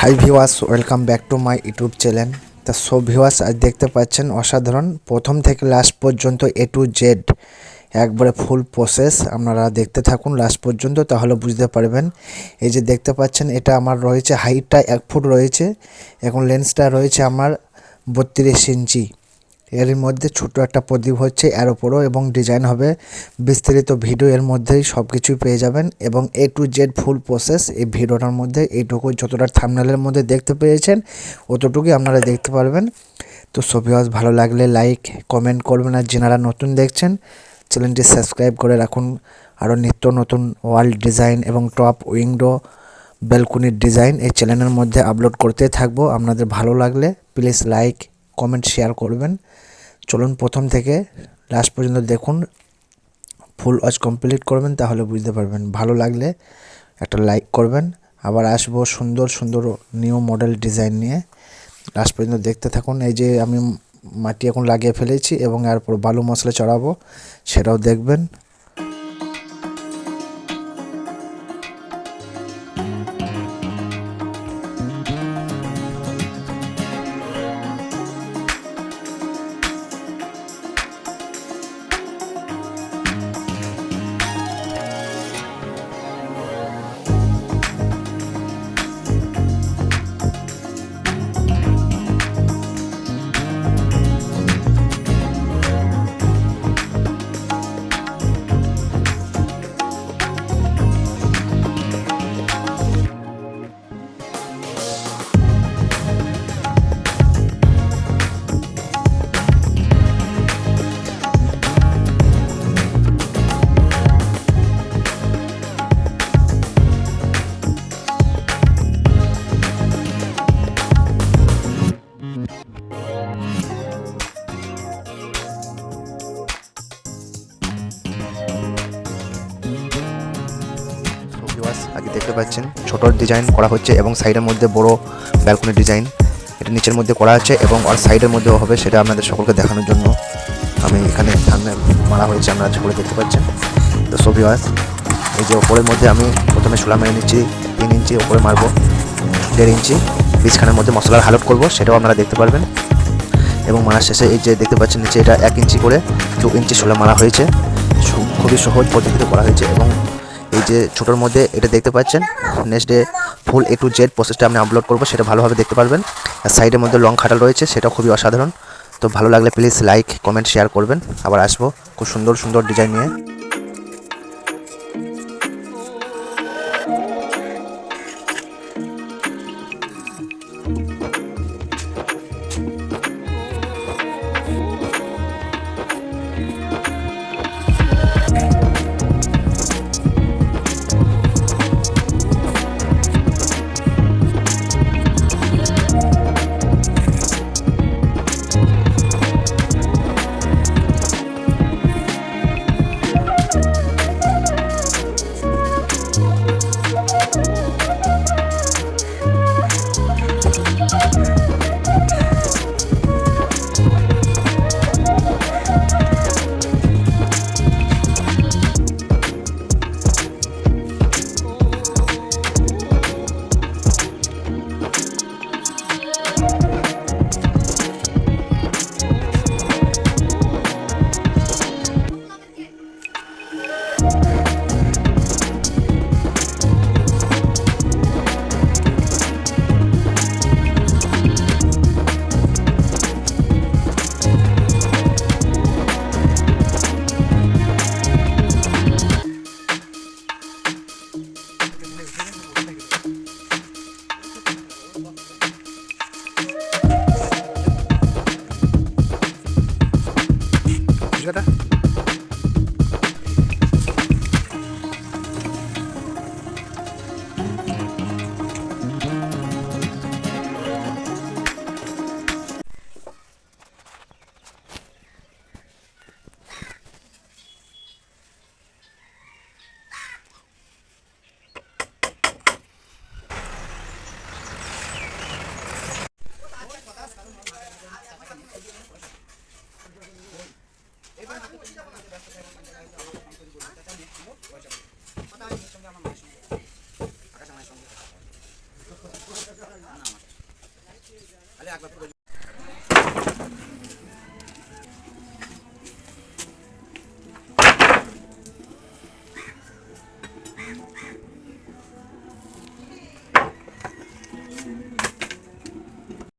Hi viewers, welcome back to my YouTube channel. তা সব viewers আজ দেখতে পাচ্ছেন অসাধারণ প্রথম থেকে লাস্ট পর্যন্ত এ টু জেড একবারে ফুল প্রসেস। আপনারা দেখতে থাকুন লাস্ট পর্যন্ত, তাহলে বুঝতে পারবেন। এই যে দেখতে পাচ্ছেন এটা আমার রয়েছে হাইটটা 1 ফুট রয়েছে, এখন লেন্সটা রয়েছে আমার 32 ইঞ্চি। এর মধ্যে ছোট একটা প্রদীপ হচ্ছে এর ওপরও, এবং ডিজাইন হবে। বিস্তারিত ভিডিও এর মধ্যেই সব কিছুই পেয়ে যাবেন, এবং এ টু জেড ফুল প্রসেস এই ভিডিওটার মধ্যে। এইটুকু যতটা থাম্বনেলের মধ্যে দেখতে পেয়েছেন অতটুকুই আপনারা দেখতে পারবেন। তো সবই ভালো লাগলে লাইক কমেন্ট করবেন, আর যারা নতুন দেখছেন চ্যানেলটি সাবস্ক্রাইব করে রাখুন। আরও নিত্য নতুন ওয়াল ডিজাইন এবং টপ উইন্ডো ব্যালকনির ডিজাইন এই চ্যানেলের মধ্যে আপলোড করতে থাকবো। আপনাদের ভালো লাগলে প্লিজ লাইক কমেন্ট শেয়ার করবেন। চলুন প্রথম থেকে লাস্ট পর্যন্ত দেখুন, ফুল ওয়াচ কমপ্লিট করবেন, তাহলে বুঝতে পারবেন। ভালো লাগলে একটা লাইক করবেন। আবার আসবো সুন্দর সুন্দর নিউ মডেল ডিজাইন নিয়ে, লাস্ট পর্যন্ত দেখতে থাকুন। এই যে আমি মাটি এখন লাগিয়ে ফেলেছি এবং এরপর বালু মশলা চড়াবো, সেটাও দেখবেন। আগে দেখতে পাচ্ছেন ছোট ডিজাইন করা হচ্ছে এবং সাইডের মধ্যে বড় ব্যালকনি ডিজাইন এটা নিচের মধ্যে করা আছে, এবং আর সাইডের মধ্যেও হবে। সেটা আপনাদের সকলকে দেখানোর জন্য আমি এখানে থাম্বনেল মারা হয়েছে, আপনারা সকলে দেখতে পাচ্ছেন। তো সো ভিউয়ার্স, এই যে ওপরের মধ্যে আমি প্রথমে শোলা মেরে নিচ্ছি 3 ইঞ্চি, ওপরে মারবো 1.5 ইঞ্চি, বীজখানের মধ্যে মশলার হালট করবো, সেটাও আপনারা দেখতে পারবেন। এবং মারার শেষে এই যে দেখতে পাচ্ছেন নিচে এটা 1 ইঞ্চি করে 2 ইঞ্চি শোলা মারা হয়েছে। খুবই সহজ পদ্ধতিতে করা হয়েছে। এবং এই যে ছোটোর মধ্যে এটা দেখতে পাচ্ছেন, next day full A to Z প্রসেসটা আমি আপলোড করবো, সেটা ভালোভাবে দেখতে পারবেন। আর সাইডের মধ্যে লং খাটাল রয়েছে, সেটাও খুবই অসাধারণ। তো ভালো লাগলে প্লিজ লাইক কমেন্ট শেয়ার করবেন। আবার আসবো খুব সুন্দর সুন্দর ডিজাইন নিয়ে।